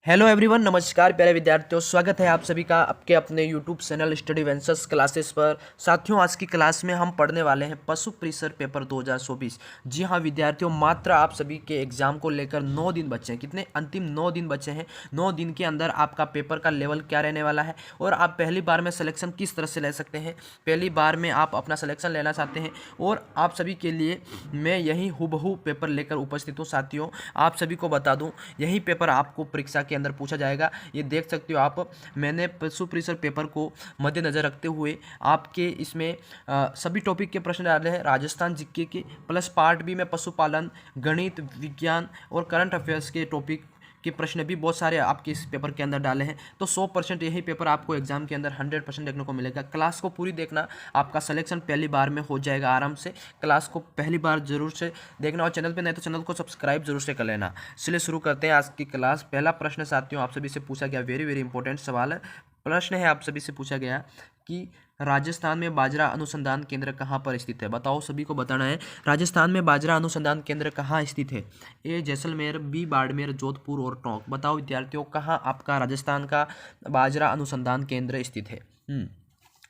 Hello everyone, नमस्कार प्यारे विद्यार्थियों। स्वागत है आप सभी का आपके अपने YouTube channel study ventures classes पर। साथियों, आज की क्लास में हम पढ़ने वाले हैं पशु परिसर पेपर 2024। जी हाँ विद्यार्थियों, मात्र आप सभी के एग्जाम को लेकर 9 दिन बचे हैं। कितने? अंतिम 9 दिन बचे हैं। 9 दिन के अंदर आपका पेपर का लेवल क्या रहने वाला है और आप पहली बार में सिलेक्शन किस तरह से ले सकते हैं। पहली बार में आप अपना सिलेक्शन लेना चाहते हैं और आप सभी के लिए मैं यही हूबहू पेपर लेकर उपस्थित हूँ। साथियों, आप सभी को बता दूँ, यही पेपर आपको परीक्षा के अंदर पूछा जाएगा। ये देख सकते हो आप, मैंने पशु परिसर पेपर को मद्देनजर रखते हुए आपके इसमें सभी टॉपिक के प्रश्न डाले हैं। राजस्थान जीके के प्लस पार्ट बी में पशुपालन, गणित, विज्ञान और करंट अफेयर्स के टॉपिक के प्रश्न भी बहुत सारे आपके इस पेपर के अंदर डाले हैं। तो 100% यही पेपर आपको एग्जाम के अंदर 100% देखने को मिलेगा। क्लास को पूरी देखना, आपका सिलेक्शन पहली बार में हो जाएगा आराम से। क्लास को पहली बार जरूर से देखना और चैनल पे नहीं तो चैनल को सब्सक्राइब जरूर से कर लेना। चलिए शुरू करते हैं आज की क्लास। पहला प्रश्न साथियों आप सभी से पूछा गया, वेरी वेरी इंपॉर्टेंट सवाल है। प्रश्न है आप सभी से पूछा गया कि राजस्थान में बाजरा अनुसंधान केंद्र कहाँ पर स्थित है। बताओ, सभी को बताना है राजस्थान में बाजरा अनुसंधान केंद्र कहाँ स्थित है। ए जैसलमेर, बी बाड़मेर, जोधपुर और टोंक। बताओ विद्यार्थियों, कहाँ आपका राजस्थान का बाजरा अनुसंधान केंद्र स्थित है।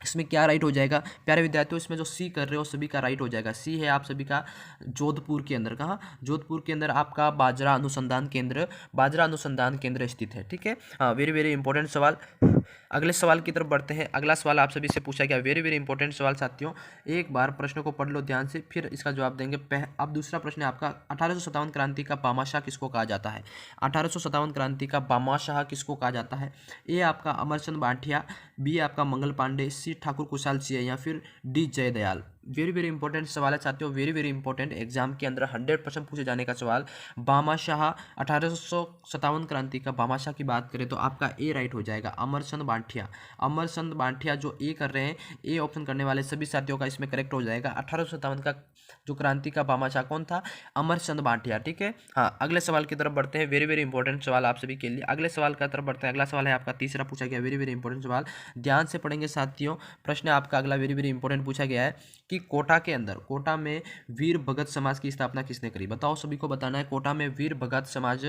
इसमें क्या राइट हो जाएगा प्यारे विद्यार्थियों? इसमें जो सी कर रहे हो सभी का राइट हो जाएगा। सी है आप सभी का जोधपुर के अंदर। कहाँ? जोधपुर के अंदर आपका बाजरा अनुसंधान केंद्र स्थित है। ठीक है, हाँ, वेरी वेरी इंपॉर्टेंट सवाल। अगले सवाल की तरफ बढ़ते हैं। अगला सवाल आप सभी से पूछा गया, वेरी वेरी इंपॉर्टेंट सवाल साथियों। एक बार प्रश्न को पढ़ लो ध्यान से, फिर इसका जवाब देंगे। अब दूसरा प्रश्न है आपका, 1857 क्रांति का भामाशाह किसको कहा जाता है। 1857 क्रांति का भामाशाह किसको कहा जाता है। ए आपका अमरचंद भाटिया, बी आपका मंगल पांडे, सी ठाकुर कुशाल सिंह या फिर D Jaidayal. Very very important सवाल है साथियों, वेरी वेरी इंपॉर्टेंट। एग्जाम के अंदर 100% पूछे जाने का सवाल। भामाशाह, 1857 क्रांति का भामाशाह की बात करें तो आपका ए राइट हो जाएगा, अमरचंद भाटिया। अमरचंद भाटिया जो ए कर रहे हैं, ए ऑप्शन करने वाले सभी साथियों का इसमें करेक्ट हो जाएगा। 1857 का जो क्रांति का भामाशाह कौन था? अमरचंद भाटिया। ठीक है, हाँ, अगले सवाल की तरफ बढ़ते हैं। वेरी वेरी इंपॉर्टेंट सवाल आप सभी के लिए। अगले सवाल की तरफ बढ़ते हैं। अगला सवाल है आपका तीसरा पूछा गया, वेरी वेरी इंपॉर्टेंट सवाल। ध्यान से पढ़ेंगे साथियों। प्रश्न आपका अगला वेरी वेरी इंपॉर्टेंट पूछा गया है कि कोटा के अंदर, कोटा में वीर भगत समाज की स्थापना किसने करी। बताओ, सभी को बताना है। कोटा में वीर भारत समाज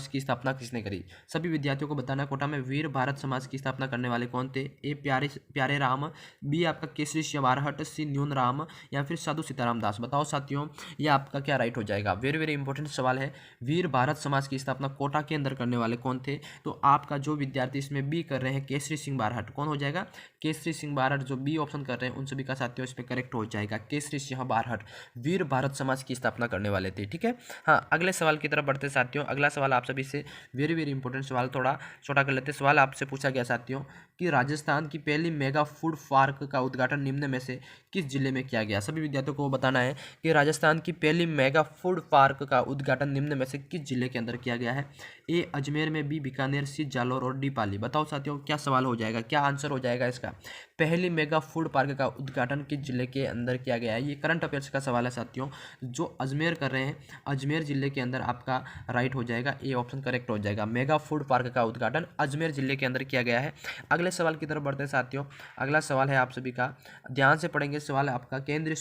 की स्थापना किसने करी। सभी विद्यार्थियों को बताना है कोटा में वीर भारत समाज की स्थापना करने वाले कौन थे। ए प्यारे राम, बी आपका केसरी सिंह बारहट, सी न्यून राम या फिर साधु सीताराम दास। बताओ साथियों, ये आपका क्या राइट हो जाएगा। वेरी वेरी इंपॉर्टेंट सवाल है। वीर भारत समाज की स्थापना कोटा के अंदर करने वाले कौन थे? तो आपका जो विद्यार्थी इसमें बी कर रहे हैं, केसरी सिंह बारहट, कौन हो जाएगा? केसरी सिंह बारहट। जो बी ऑप्शन कर रहे हैं उन सभी का साथियों इस पे करेक्ट हो जाएगा। केसरी सिंह बारहट वीर भारत समाज की स्थापना करने वाले थे। ठीक है, हाँ, अगले सवाल की तरफ बढ़ते साथियों। अगला सवाल आप सभी से वेरी वेरी इंपॉर्टेंट सवाल, थोड़ा छोटा कर लेते। सवाल आपसे पूछा गया साथियों कि राजस्थान की पहली मेगा फूड पार्क का उद्घाटन निम्न में से किस जिले में किया गया। सभी विद्यार्थियों को बताना है कि राजस्थान की पहली मेगा फूड पार्क का उद्घाटन निम्न में से किस जिले के अंदर किया गया है। ए अजमेर में, बी बीकानेर, सी जालौर और डी पाली। बताओ साथियों, क्या सवाल हो जाएगा, क्या आंसर हो जाएगा इसका। पहली मेगा फूड पार्क का उद्घाटन किस जिले के अंदर किया गया है। ये करंट अफेयर्स का सवाल है साथियों। जो अजमेर कर रहे हैं, अजमेर जिले के अंदर आपका राइट हो जाएगा, ए ऑप्शन करेक्ट हो जाएगा। मेगा फूड पार्क का उद्घाटन अजमेर जिले के अंदर किया गया है। अगले सवाल की तरफ बढ़ते हैं साथियों। अगला सवाल है आप सभी का, ध्यान से पढ़ेंगे। सवाल है आपका, केंद्रीय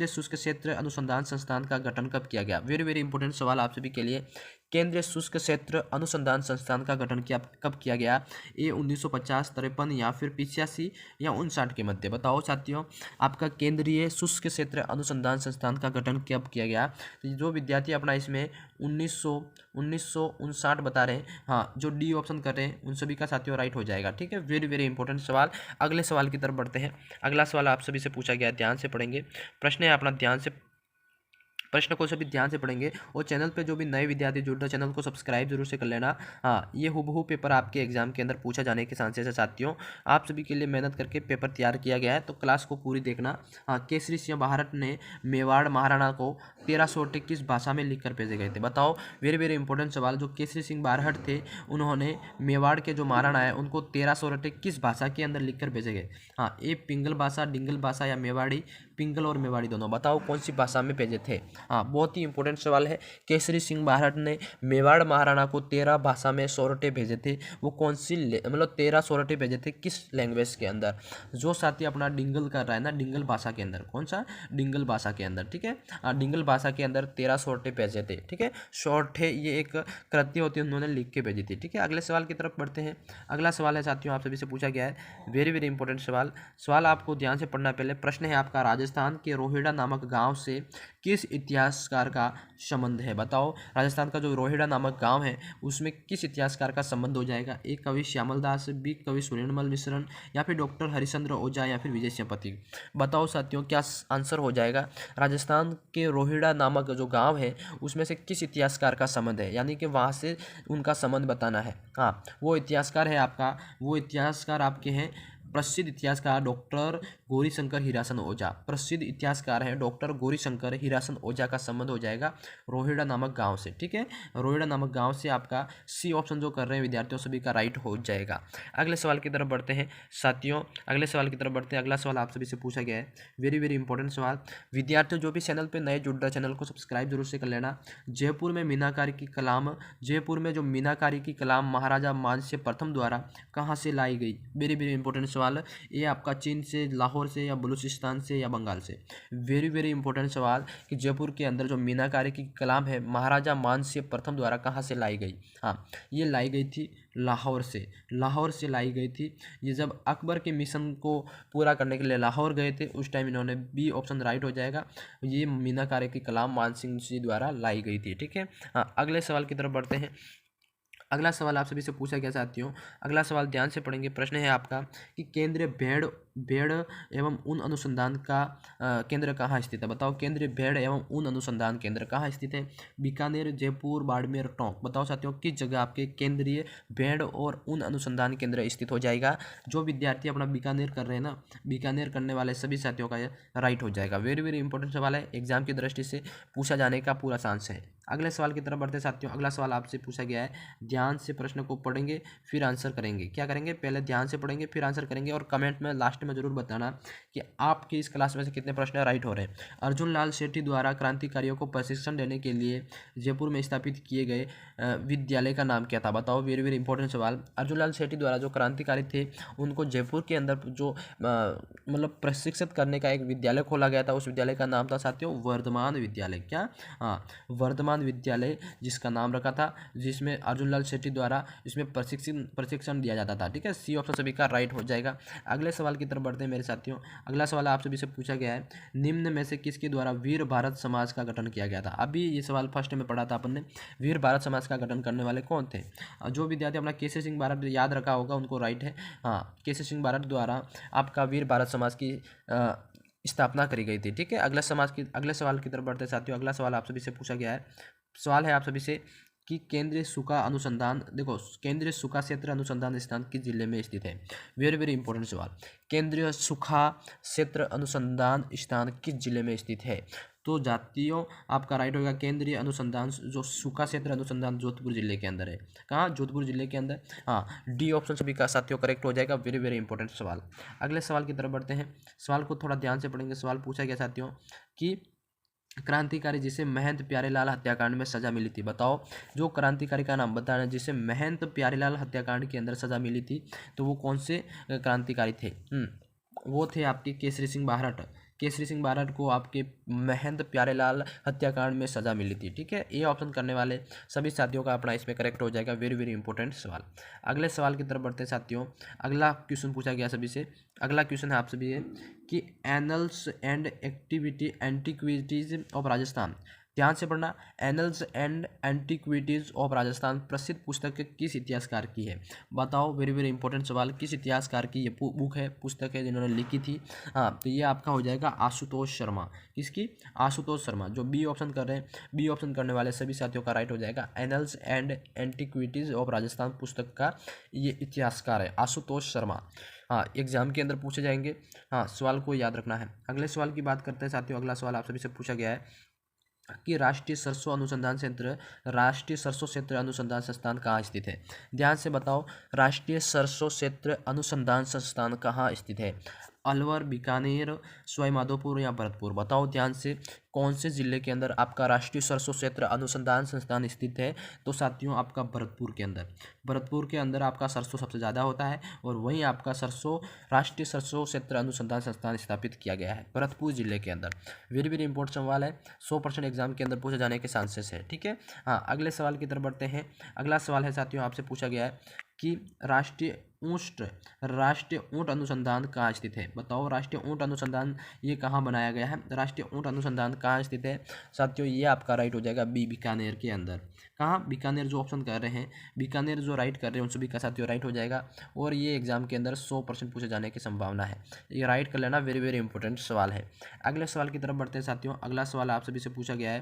शुष्क क्षेत्र अनुसंधान संस्थान का गठन कब किया गया। वेरी वेरी इंपॉर्टेंट सवाल आप सभी के लिए। केंद्रीय शुष्क क्षेत्र अनुसंधान संस्थान का गठन कब किया गया। ए 1950, 53 या फिर 85 या 59 के मध्य। बताओ साथियों, आपका केंद्रीय शुष्क क्षेत्र अनुसंधान संस्थान का गठन कब किया गया। तो जो विद्यार्थी अपना इसमें 1959 बता रहे हैं, हाँ, जो डी ऑप्शन कर रहे हैं उन सभी का साथियों राइट हो जाएगा। ठीक है, वेरी वेरी इंपॉर्टेंट सवाल। अगले सवाल की तरफ बढ़ते हैं। अगला सवाल आप सभी से पूछा गया, ध्यान से पढ़ेंगे। प्रश्न है अपना, ध्यान से प्रश्न को सभी ध्यान से पढ़ेंगे और चैनल पे जो भी नए विद्यार्थी जुड़ रहे, चैनल को सब्सक्राइब जरूर से कर लेना। हाँ, ये हूबहू पेपर आपके एग्जाम के अंदर पूछा जाने के चांसेस है साथियों। आप सभी के लिए मेहनत करके पेपर तैयार किया गया है, तो क्लास को पूरी देखना। हाँ, केसरी सिंह बारहट ने मेवाड़ महाराणा को 1300 किस भाषा में लिखकर भेजे गए थे। बताओ, वेरी वेरी इंपॉर्टेंट सवाल। जो केसरी सिंह बारहट थे, उन्होंने मेवाड़ के जो महाराणा है उनको 1300 किस भाषा के अंदर लिखकर भेजे गए। हाँ, ए पिंगल भाषा, डिंगल भाषा या मेवाड़ी, पिंगल और मेवाड़ी दोनों। बताओ कौन सी भाषा में भेजे थे। हाँ, बहुत ही इंपॉर्टेंट सवाल है। केसरी सिंह बारहट ने मेवाड़ महाराणा को 13 भाषा में सोरठे भेजे थे, वो कौन सी मतलब 13 सोरठे भेजे थे किस लैंग्वेज के अंदर? जो साथी अपना डिंगल कर रहा है ना, डिंगल भाषा के अंदर, कौन सा? डिंगल भाषा के अंदर, ठीक है। डिंगल भाषा के अंदर 13 सोरठे भेजे थे, ठीक है। सोरठे ये एक कृति होती है, उन्होंने लिख के भेजी थी, ठीक है। अगले सवाल की तरफ बढ़ते हैं। अगला सवाल है साथियों, आप सभी से पूछा गया है, वेरी वेरी इंपॉर्टेंट सवाल आपको ध्यान से पढ़ना। पहले प्रश्न है आपका, राजस्थान के रोहिड़ा नामक गांव से किस इतिहासकार का संबंध है? बताओ, राजस्थान का जो रोहिड़ा नामक गांव है उसमें किस इतिहासकार का संबंध हो जाएगा? ए कवि श्यामल दास, बी कवि सुरेंद्रमल मिश्रण, या फिर डॉक्टर हरिश्चंद्र ओझा, या फिर विजय सेनापति। बताओ साथियों, क्या आंसर हो जाएगा? राजस्थान के रोहिड़ा नामक जो गांव है उसमें से किस इतिहासकार का संबंध है, यानी कि वहाँ से उनका संबंध बताना है। हाँ, वो इतिहासकार है आपका, वो इतिहासकार आपके हैं प्रसिद्ध इतिहासकार डॉक्टर गौरीशंकर हीरासन ओझा। प्रसिद्ध इतिहासकार है डॉक्टर गौरीशंकर हीरासन ओझा का संबंध हो जाएगा रोहिड़ा नामक गांव से, ठीक है। रोहिड़ा नामक गांव से आपका सी ऑप्शन जो कर रहे हैं विद्यार्थियों सभी का राइट हो जाएगा। अगले सवाल की तरफ बढ़ते हैं साथियों, अगले सवाल की तरफ बढ़ते हैं। अगला सवाल आप सभी से पूछा गया है, वेरी वेरी इंपॉर्टेंट सवाल। विद्यार्थियों जो भी चैनल पर नए जुड़ रहे, चैनल को सब्सक्राइब जरूर से कर लेना। जयपुर में मीनाकारी की कलाम, जयपुर में जो मीनाकारी की कलाम महाराजा मानसिंह प्रथम द्वारा कहाँ से लाई गई? वेरी वेरी इंपॉर्टेंट सवाल। ये आपका चीन से, लाहौर से, या बलूचिस्तान से, या बंगाल से? वेरी वेरी इंपॉर्टेंट सवाल कि जयपुर के अंदर जो मीनाकारी की कलाम है महाराजा मानसिंह प्रथम द्वारा कहाँ से लाई गई? हाँ, ये लाई गई थी लाहौर से, लाहौर से लाई गई थी। ये जब अकबर के मिशन को पूरा करने के लिए लाहौर गए थे उस टाइम इन्होंने, बी ऑप्शन राइट हो जाएगा, ये मीनाकारी की कलाम मानसिंह जी द्वारा लाई गई थी, ठीक है। हाँ, अगले सवाल की तरफ बढ़ते हैं। अगला सवाल आप सभी से पूछा गया साथियों, अगला सवाल ध्यान से पढ़ेंगे। प्रश्न है आपका कि केंद्रीय भेड़ एवं ऊन अनुसंधान का केंद्र कहाँ स्थित है? बताओ, केंद्रीय भेड़ एवं ऊन अनुसंधान केंद्र कहाँ स्थित है? बीकानेर, जयपुर, बाड़मेर, टोंक। बताओ साथियों, किस जगह आपके केंद्रीय भेड़ और ऊन अनुसंधान केंद्र स्थित हो जाएगा? जो विद्यार्थी अपना बीकानेर कर रहे हैं ना, बीकानेर करने वाले सभी साथियों का राइट हो जाएगा। वेरी वेरी इंपॉर्टेंट सवाल है, एग्जाम की दृष्टि से पूछा जाने का पूरा चांस है। अगले सवाल की तरफ बढ़ते साथियों। अगला सवाल आपसे पूछा गया है, ध्यान से प्रश्न को पढ़ेंगे फिर आंसर करेंगे। क्या करेंगे? पहले ध्यान से पढ़ेंगे फिर आंसर करेंगे, और कमेंट में लास्ट में जरूर बताना कि आपकी इस क्लास में से कितने प्रश्न राइट हो रहे हैं। अर्जुन लाल सेठी द्वारा क्रांतिकारियों को प्रशिक्षण देने के लिए जयपुर में स्थापित किए गए विद्यालय का नाम क्या था? बताओ, वेरी वेरी इंपॉर्टेंट सवाल। अर्जुन लाल सेठी द्वारा जो क्रांतिकारी थे उनको जयपुर के अंदर जो मतलब प्रशिक्षित करने का एक विद्यालय खोला गया था, उस विद्यालय का नाम था साथियों वर्धमान विद्यालय। क्या? हाँ, वर्धमान विद्यालय जिसका नाम रखा था, जिसमें अर्जुन लाल सेठी द्वारा इसमें प्रशिक्षण दिया जाता था, ठीक है। सी ऑप्शन सभी का राइट हो जाएगा। अगले सवाल की तरफ बढ़ते हैं मेरे साथियों। अगला सवाल आप सभी से पूछा गया है, निम्न में से किसके द्वारा वीर भारत समाज का गठन किया गया था? अभी ये सवाल फर्स्ट में पढ़ा था अपन ने, वीर भारत समाज का गठन करने वाले कौन थे? जो विद्यार्थी अपना केसरी सिंह भारत याद रखा होगा उनको राइट है। हाँ, केसरी सिंह भारत द्वारा आपका वीर भारत समाज की स्थापना करी गई थी, ठीक है। अगले सवाल की तरफ बढ़ते साथियों। अगला सवाल आप सभी से पूछा गया है, सवाल है आप सभी से कि केंद्रीय सूखा अनुसंधान, देखो, केंद्रीय सूखा क्षेत्र अनुसंधान स्थान किस जिले में स्थित है? वेरी वेरी इंपॉर्टेंट सवाल। केंद्रीय सूखा क्षेत्र अनुसंधान स्थान किस जिले में स्थित है? तो जातियों आपका राइट होगा केंद्रीय अनुसंधान जो सूखा क्षेत्र अनुसंधान जोधपुर जिले के अंदर है। कहाँ? जोधपुर जिले के अंदर। हाँ, डी ऑप्शन सभी का साथियों करेक्ट हो जाएगा। वेरी वेरी इंपॉर्टेंट सवाल। अगले सवाल की तरफ बढ़ते हैं। सवाल को थोड़ा ध्यान से पढ़ेंगे। सवाल पूछा गया साथियों कि क्रांतिकारी जिसे महंत प्यारेलाल हत्याकांड में सजा मिली थी। बताओ, जो क्रांतिकारी का नाम बताना जिसे महंत प्यारेलाल हत्याकांड के अंदर सजा मिली थी, तो वो कौन से क्रांतिकारी थे? वो थे आपके केसरी सिंह बारहट। केसरी सिंह बारहट को आपके महंत प्यारेलाल हत्याकांड में सजा मिली थी, ठीक है। ए ऑप्शन करने वाले सभी साथियों का अपना इसमें करेक्ट हो जाएगा। वेरी वेरी इंपॉर्टेंट सवाल। अगले सवाल की तरफ बढ़ते हैं साथियों। अगला क्वेश्चन पूछा गया सभी से। अगला क्वेश्चन है आप सभी कि annuls and activity antiquities of Rajasthan, ध्यान से पढ़ना, annuls and antiquities of Rajasthan प्रसिद्ध पुस्तक किस इतिहासकार की है? बताओ, वेरी वेरी इंपॉर्टेंट सवाल। किस इतिहासकार की ये बुक है, पुस्तक है जिन्होंने लिखी थी? हाँ, तो ये आपका हो जाएगा आशुतोष शर्मा। किसकी? आशुतोष शर्मा। जो बी ऑप्शन कर रहे हैं, बी ऑप्शन करने वाले सभी साथियों का राइट हो जाएगा। Annuls and antiquities of Rajasthan पुस्तक का ये इतिहासकार है आशुतोष शर्मा। हाँ, एग्जाम के अंदर पूछे जाएंगे। हाँ, सवाल को याद रखना है। अगले सवाल की बात करते हैं साथियों। अगला सवाल आप सभी से पूछा गया है कि राष्ट्रीय सरसों अनुसंधान क्षेत्र अनुसंधान संस्थान कहाँ स्थित है? ध्यान से बताओ, राष्ट्रीय सरसों क्षेत्र अनुसंधान संस्थान कहाँ स्थित है? अलवर, बीकानेर, सवाई माधोपुर या भरतपुर? बताओ ध्यान से, कौन से जिले के अंदर आपका राष्ट्रीय सरसों क्षेत्र अनुसंधान संस्थान स्थित है? तो साथियों आपका भरतपुर के अंदर, भरतपुर के अंदर आपका सरसों सबसे ज़्यादा होता है और वहीं आपका सरसों राष्ट्रीय सरसों क्षेत्र अनुसंधान संस्थान स्थापित किया गया है भरतपुर जिले के अंदर। वेरी वेरी इंपॉर्टेंट सवाल है, 100% एग्जाम के अंदर पूछे जाने के चांसेस है। ठीक है, हाँ अगले सवाल की तरफ बढ़ते हैं। अगला सवाल है साथियों, आपसे पूछा गया है कि राष्ट्रीय ऊंट अनुसंधान कहाँ स्थित है? बताओ राष्ट्रीय ऊंट अनुसंधान ये कहाँ बनाया गया है? राष्ट्रीय ऊंट अनुसंधान कहाँ स्थित है साथियों? ये आपका राइट हो जाएगा बी, बीकानेर के अंदर। कहाँ? बीकानेर, जो ऑप्शन कर रहे हैं बीकानेर जो राइट कर रहे हैं उन सभी का साथियों राइट हो जाएगा और ये एग्जाम के अंदर 100% पूछे जाने की संभावना है। ये राइट कर लेना, वेरी वेरी इंपॉर्टेंट सवाल है। अगले सवाल की तरफ बढ़ते हैं साथियों। अगला सवाल आप सभी से पूछा गया है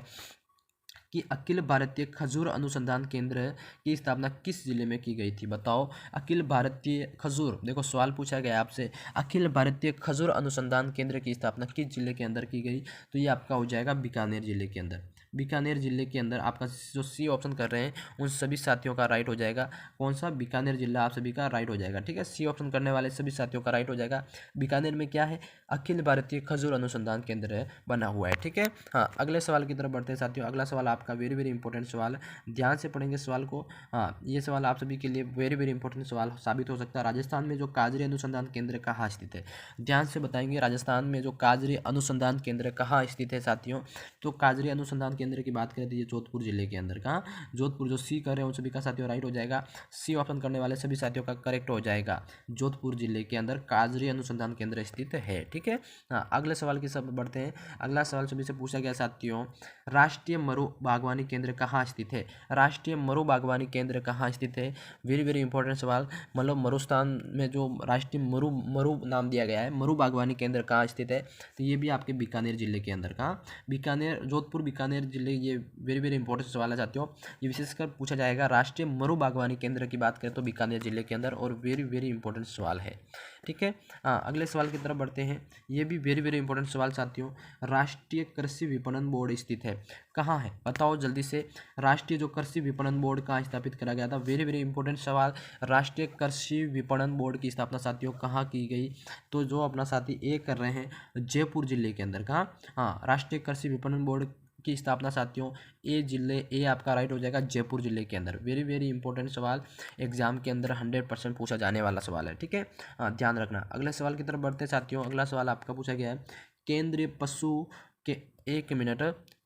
कि अखिल भारतीय खजूर अनुसंधान केंद्र की स्थापना किस जिले में की गई थी? बताओ अखिल भारतीय खजूर, देखो सवाल पूछा गया आपसे, अखिल भारतीय खजूर अनुसंधान केंद्र की स्थापना किस जिले के अंदर की गई? तो ये आपका हो जाएगा बीकानेर जिले के अंदर। बीकानेर जिले के अंदर आपका जो सी ऑप्शन कर रहे हैं उन सभी साथियों का राइट हो जाएगा। कौन सा? बीकानेर जिला आप सभी का राइट हो जाएगा। ठीक है, सी ऑप्शन करने वाले सभी साथियों का राइट हो जाएगा। बीकानेर में क्या है? अखिल भारतीय खजूर अनुसंधान केंद्र बना हुआ है। ठीक है, हाँ अगले सवाल की तरफ बढ़ते हैं साथियों। अगला सवाल आपका वेरी वेरी इंपॉर्टेंट सवाल, ध्यान से पढ़ेंगे सवाल को। हाँ ये सवाल आप सभी के लिए वेरी वेरी इंपॉर्टेंट सवाल साबित हो सकता है। राजस्थान में जो काजरी अनुसंधान केंद्र कहाँ स्थित है? ध्यान से बताएंगे, राजस्थान में जो काजरी अनुसंधान केंद्र कहाँ स्थित है साथियों? तो काजरी अनुसंधान केंद्र की बात करें तो ये जोधपुर जिले के अंदर। कहाँ? जोधपुर, जो सी कर रहे हैं उन सभी का साथियों राइट हो जाएगा। सी ऑप्शन करने वाले सभी साथियों का करेक्ट हो जाएगा। जोधपुर जिले के अंदर काजरी अनुसंधान केंद्र स्थित है। ठीक है, हाँ अगले सवाल की सब बढ़ते हैं। अगला सवाल सभी से पूछा गया साथियों, राष्ट्रीय मरु बागवानी केंद्र कहाँ स्थित है? राष्ट्रीय मरु बागवानी केंद्र कहाँ स्थित है? वेरी वेरी इंपॉर्टेंट सवाल, मतलब मरुस्थान में जो राष्ट्रीय मरु नाम दिया गया है, मरु बागवानी केंद्र कहाँ स्थित है? तो ये भी आपके बीकानेर जिले के अंदर। कहाँ? बीकानेर, जोधपुर बीकानेर जिले। ये वेरी वेरी इंपॉर्टेंट सवाल है साथियों, ये विशेषकर पूछा जाएगा। राष्ट्रीय मरु बागवानी केंद्र की बात करें तो बीकानेर जिले के अंदर, और वेरी वेरी इंपॉर्टेंट सवाल है। ठीक है, हाँ अगले सवाल की तरफ बढ़ते हैं। ये भी वेरी वेरी इंपॉर्टेंट सवाल साथियों, राष्ट्रीय कृषि विपणन बोर्ड स्थित है कहाँ है? बताओ जल्दी से, राष्ट्रीय जो कृषि विपणन बोर्ड कहाँ स्थापित करा गया था? वेरी वेरी इंपॉर्टेंट सवाल, राष्ट्रीय कृषि विपणन बोर्ड की स्थापना साथियों कहाँ की गई? तो जो अपना साथी ए कर रहे हैं, जयपुर जिले के अंदर। कहाँ? हाँ राष्ट्रीय कृषि विपणन बोर्ड की स्थापना साथियों ए आपका राइट हो जाएगा, जयपुर जिले के अंदर। वेरी वेरी इंपॉर्टेंट सवाल, एग्जाम के अंदर 100% पूछा जाने वाला सवाल है। ठीक है, हाँ ध्यान रखना। अगले सवाल की तरफ बढ़ते हैं साथियों। अगला सवाल आपका पूछा गया है, केंद्रीय पशु के, एक मिनट,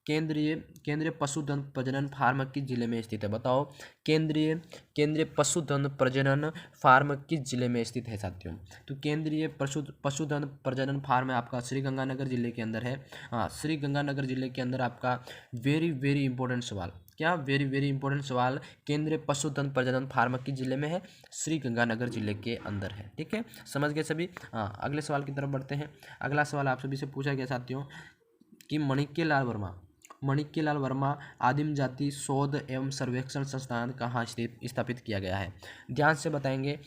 केंद्रीय पशुधन प्रजनन फार्म किस जिले में स्थित है? बताओ केंद्रीय पशुधन प्रजनन फार्म किस जिले में स्थित है साथियों? तो केंद्रीय पशुधन प्रजनन फार्म आपका श्रीगंगानगर जिले के अंदर है। हाँ श्रीगंगानगर जिले के अंदर आपका वेरी वेरी इंपॉर्टेंट सवाल, क्या? वेरी वेरी इंपॉर्टेंट सवाल, केंद्रीय पशुधन प्रजनन फार्म किस जिले में है? श्रीगंगानगर जिले के अंदर है। ठीक है, समझ गए सभी। हाँ अगले सवाल की तरफ बढ़ते हैं। अगला सवाल आप सभी से पूछा गया साथियों कि मणिक्य लाल वर्मा आदिम जाति शोध एवं सर्वेक्षण संस्थान कहाँ स्थापित किया गया है? ध्यान से बताएंगे।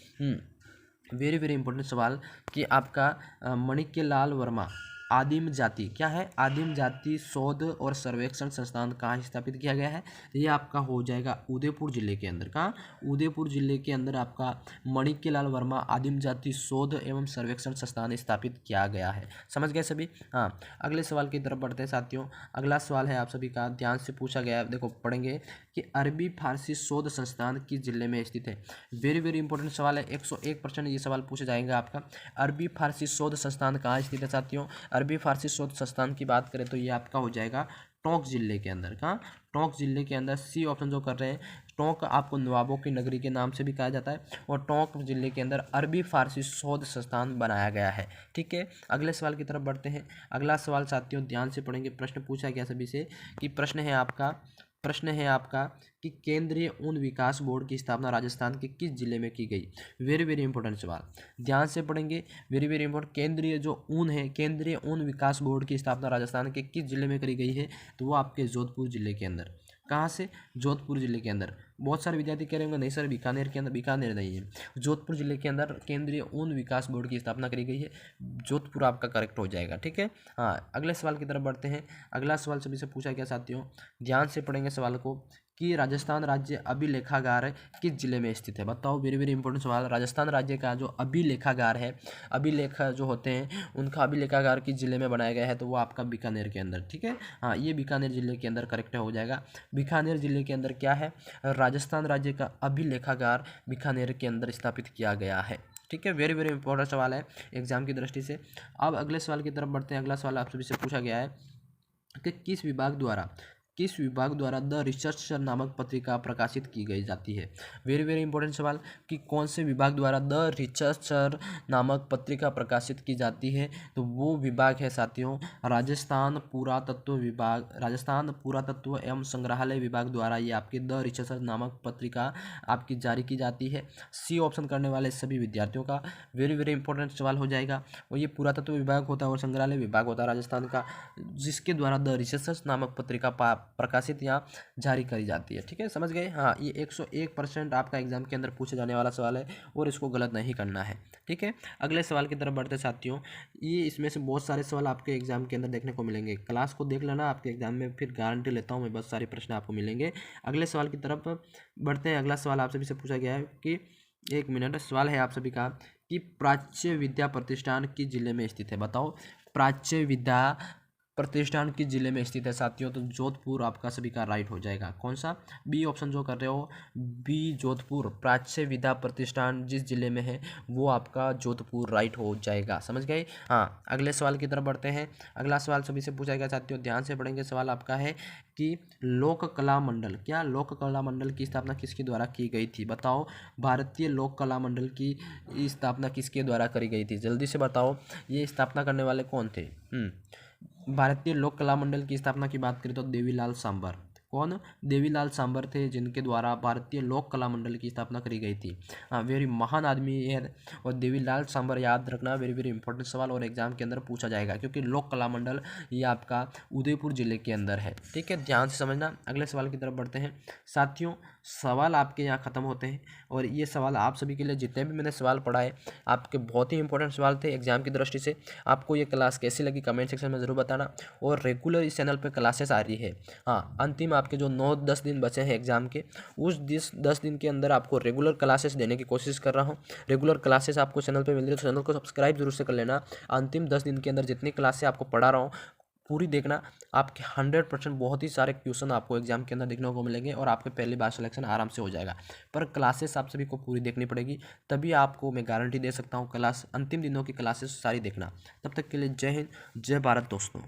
वेरी वेरी इंपॉर्टेंट सवाल कि आपका मणिक्य लाल वर्मा आदिम जाति, क्या है? आदिम जाति शोध और सर्वेक्षण संस्थान कहाँ स्थापित किया गया है? ये आपका हो जाएगा उदयपुर जिले के अंदर। कहाँ? उदयपुर जिले के अंदर आपका मणिक्यलाल वर्मा आदिम जाति शोध एवं सर्वेक्षण संस्थान स्थापित किया गया है। समझ गए सभी। हाँ अगले सवाल की तरफ बढ़ते हैं साथियों। अगला सवाल है आप सभी का, ध्यान से पूछा गया है, देखो पढ़ेंगे कि अरबी फारसी शोध संस्थान किस जिले में स्थित है? वेरी वेरी इंपॉर्टेंट सवाल है, 101% ये सवाल पूछा जाएगा आपका। अरबी फारसी शोध संस्थान कहाँ स्थित है साथियों? अरबी फारसी शोध संस्थान की बात करें तो ये आपका हो जाएगा टोंक जिले के अंदर। कहाँ? टोंक जिले के अंदर। सी ऑप्शन जो कर रहे हैं, टोंक आपको नवाबों की नगरी के नाम से भी कहा जाता है, और टोंक जिले के अंदर अरबी फारसी शोध संस्थान बनाया गया है। ठीक है, अगले सवाल की तरफ बढ़ते हैं। अगला सवाल साथियों ध्यान से पढ़ेंगे, प्रश्न पूछा गया सभी से कि प्रश्न है आपका कि केंद्रीय ऊन विकास बोर्ड की स्थापना राजस्थान के किस जिले में की गई? वेरी वेरी इंपॉर्टेंट सवाल, ध्यान से पढ़ेंगे। वेरी वेरी इंपॉर्टेंट, केंद्रीय जो ऊन है, केंद्रीय ऊन विकास बोर्ड की स्थापना राजस्थान के किस जिले में करी गई है? तो वो आपके जोधपुर जिले के अंदर। कहाँ से? जोधपुर जिले के अंदर। बहुत सारे विद्यार्थी कह रहे होंगे नहीं सर बीकानेर के अंदर, बीकानेर नहीं है, जोधपुर जिले के अंदर केंद्रीय ऊन विकास बोर्ड की स्थापना करी गई है। जोधपुर आपका करेक्ट हो जाएगा। ठीक है, हाँ अगले सवाल की तरफ बढ़ते हैं। अगला सवाल सभी से पूछा गया साथियों, ध्यान से पढ़ेंगे सवाल को कि राजस्थान राज्य अभिलेखागार किस जिले में स्थित है। बताओ, वेरी वेरी इंपॉर्टेंट सवाल। राजस्थान राज्य का जो अभिलेखागार है, अभिलेख जो होते हैं उनका अभिलेखागार किस जिले में बनाया गया है, तो वो आपका बीकानेर के अंदर। ठीक है, हाँ, ये बीकानेर जिले के अंदर करेक्ट हो जाएगा। बीकानेर जिले के अंदर क्या है, राजस्थान राज्य का अभिलेखागार बीकानेर के अंदर स्थापित किया गया है। ठीक है, वेरी वेरी इंपॉर्टेंट सवाल है एग्जाम की दृष्टि से। अब अगले सवाल की तरफ बढ़ते हैं। अगला सवाल आप सभी से पूछा गया है कि किस विभाग द्वारा द रिसर्चर नामक पत्रिका प्रकाशित की गई जाती है। वेरी वेरी इंपॉर्टेंट सवाल कि कौन से विभाग द्वारा द रिसर्चर नामक पत्रिका प्रकाशित की जाती है, तो वो विभाग है साथियों राजस्थान पुरातत्व एवं संग्रहालय विभाग द्वारा ये आपकी द रिसर्चर नामक पत्रिका आपकी जारी की जाती है। सी ऑप्शन करने वाले सभी विद्यार्थियों का वेरी वेरी इंपॉर्टेंट सवाल हो जाएगा। और ये पुरातत्व विभाग होता है और संग्रहालय विभाग होता है राजस्थान का, जिसके द्वारा द रिसर्चर नामक पत्रिका प्रकाशित या जारी करी जाती है। ठीक है, समझ गए। हाँ, ये 101% आपका एग्जाम के अंदर पूछे जाने वाला सवाल है और इसको गलत नहीं करना है। ठीक है, अगले सवाल की तरफ बढ़ते साथियों। ये इसमें से बहुत सारे सवाल आपके एग्जाम के अंदर देखने को मिलेंगे। क्लास को देख लेना, आपके एग्जाम में फिर गारंटी लेता हूँ मैं, बहुत सारे प्रश्न आपको मिलेंगे। अगले सवाल की तरफ बढ़ते हैं। अगला सवाल आप सभी से पूछा गया है कि 1 मिनट सवाल है आप सभी का कि प्राच्य विद्या प्रतिष्ठान किस जिले में स्थित है। बताओ, प्राच्य विद्या प्रतिष्ठान किस जिले में स्थित है साथियों, तो जोधपुर आपका सभी का राइट हो जाएगा। कौन सा, बी ऑप्शन जो कर रहे हो, बी जोधपुर। प्राच्य विद्या प्रतिष्ठान जिस जिले में है वो आपका जोधपुर राइट हो जाएगा। समझ गए। हाँ, अगले सवाल की तरफ बढ़ते हैं। अगला सवाल सभी से पूछा गया साथियों, ध्यान से पढ़ेंगे। सवाल आपका है कि लोक कला मंडल की स्थापना किसके द्वारा की गई थी। बताओ, भारतीय लोक कला मंडल की स्थापना किसके द्वारा करी गई थी, जल्दी से बताओ। ये स्थापना करने वाले कौन थे। भारतीय लोक कला मंडल की स्थापना की बात करें तो देवीलाल सांबर। कौन, देवीलाल सांबर थे जिनके द्वारा भारतीय लोक कला मंडल की स्थापना करी गई थी। हाँ, वेरी महान आदमी है और देवीलाल सांबर याद रखना, वेरी वेरी इंपॉर्टेंट सवाल और एग्जाम के अंदर पूछा जाएगा क्योंकि लोक कला मंडल ये आपका उदयपुर जिले के अंदर है। ठीक है, ध्यान से समझना। अगले सवाल की तरफ बढ़ते हैं साथियों। सवाल आपके यहाँ ख़त्म होते हैं और ये सवाल आप सभी के लिए जितने भी मैंने सवाल पढ़ाए आपके बहुत ही इंपॉर्टेंट सवाल थे एग्जाम की दृष्टि से। आपको ये क्लास कैसी लगी कमेंट सेक्शन में ज़रूर बताना। और रेगुलर इस चैनल पे क्लासेस आ रही है। हाँ, अंतिम आपके जो 9-10 दिन बचे हैं एग्जाम के, उस 10 दिन के अंदर आपको रेगुलर क्लासेस देने की कोशिश कर रहा हूँ। रेगुलर क्लासेस आपको चैनल पे मिल रही है तो चैनल को सब्सक्राइब जरूर से कर लेना। अंतिम 10 दिन के अंदर जितनी क्लासेस आपको पढ़ा रहा हूँ पूरी देखना। आपके 100% बहुत ही सारे क्वेश्चन आपको एग्जाम के अंदर देखने को मिलेंगे और आपके पहली बार सिलेक्शन आराम से हो जाएगा। पर क्लासेस आप सभी को पूरी देखनी पड़ेगी, तभी आपको मैं गारंटी दे सकता हूँ। क्लास अंतिम दिनों की क्लासेस सारी देखना। तब तक के लिए जय हिंद, जय भारत दोस्तों।